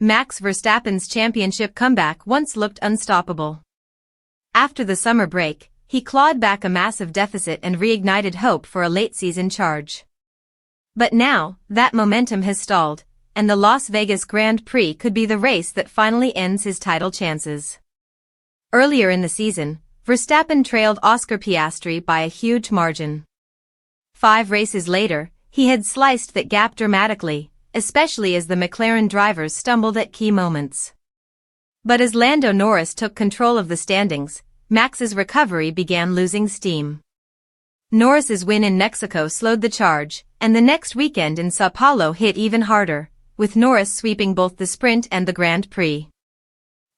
Max Verstappen's championship comeback once looked unstoppable. After the summer break, he clawed back a massive deficit and reignited hope for a late-season charge. But now, that momentum has stalled, and the Las Vegas Grand Prix could be the race that finally ends his title chances. Earlier in the season, Verstappen trailed Oscar Piastri by a huge margin. 5 races later, he had sliced that gap dramatically, especially as the McLaren drivers stumbled at key moments. But as Lando Norris took control of the standings, Max's recovery began losing steam. Norris's win in Mexico slowed the charge, and the next weekend in São Paulo hit even harder, with Norris sweeping both the sprint and the Grand Prix.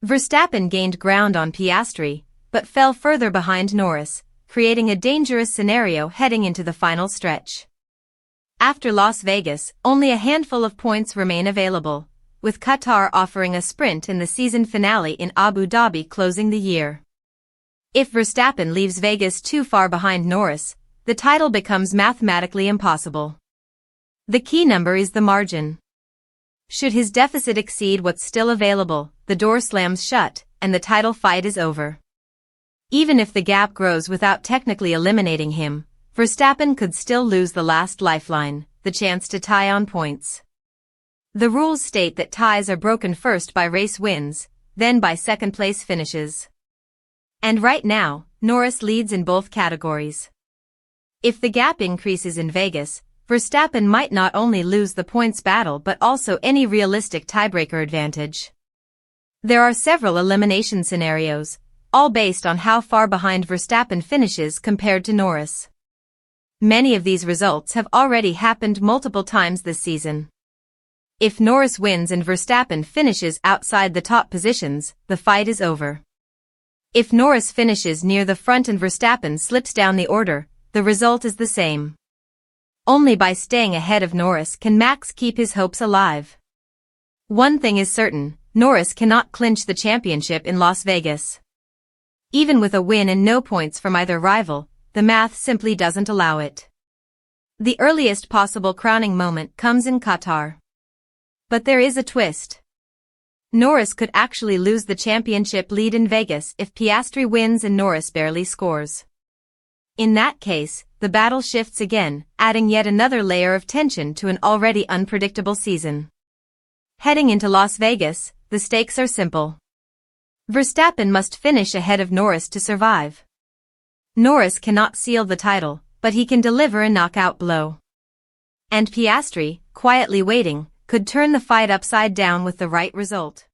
Verstappen gained ground on Piastri, but fell further behind Norris, creating a dangerous scenario heading into the final stretch. After Las Vegas, only a handful of points remain available, with Qatar offering a sprint in the season finale in Abu Dhabi closing the year. If Verstappen leaves Vegas too far behind Norris, the title becomes mathematically impossible. The key number is the margin. Should his deficit exceed what's still available, the door slams shut, and the title fight is over. Even if the gap grows without technically eliminating him, Verstappen could still lose the last lifeline, the chance to tie on points. The rules state that ties are broken first by race wins, then by second-place finishes. And right now, Norris leads in both categories. If the gap increases in Vegas, Verstappen might not only lose the points battle but also any realistic tiebreaker advantage. There are several elimination scenarios, all based on how far behind Verstappen finishes compared to Norris. Many of these results have already happened multiple times this season. If Norris wins and Verstappen finishes outside the top positions, the fight is over. If Norris finishes near the front and Verstappen slips down the order, the result is the same. Only by staying ahead of Norris can Max keep his hopes alive. One thing is certain, Norris cannot clinch the championship in Las Vegas. Even with a win and no points from either rival, the math simply doesn't allow it. The earliest possible crowning moment comes in Qatar. But there is a twist. Norris could actually lose the championship lead in Vegas if Piastri wins and Norris barely scores. In that case, the battle shifts again, adding yet another layer of tension to an already unpredictable season. Heading into Las Vegas, the stakes are simple. Verstappen must finish ahead of Norris to survive. Norris cannot seal the title, but he can deliver a knockout blow. And Piastri, quietly waiting, could turn the fight upside down with the right result.